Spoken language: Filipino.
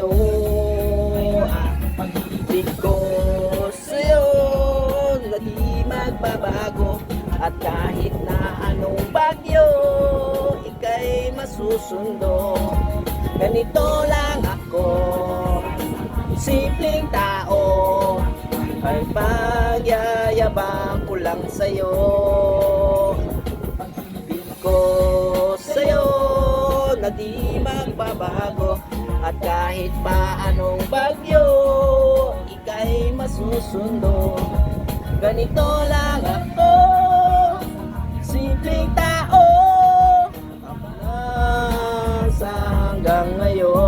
sa'yo. Ang pag-ibig ko sa'yo na di magbabago. At kahit na anong bagyo, ika'y masusundo. Ganito lang ako, simpleng tao, ay pagyayabang ko lang sa'yo. Pag-ibig ko sa'yo na di magbabago. At kahit pa anong bagyo, ika'y masusundo. Ganito lang ako, simpleng tao, sa hanggang ngayon.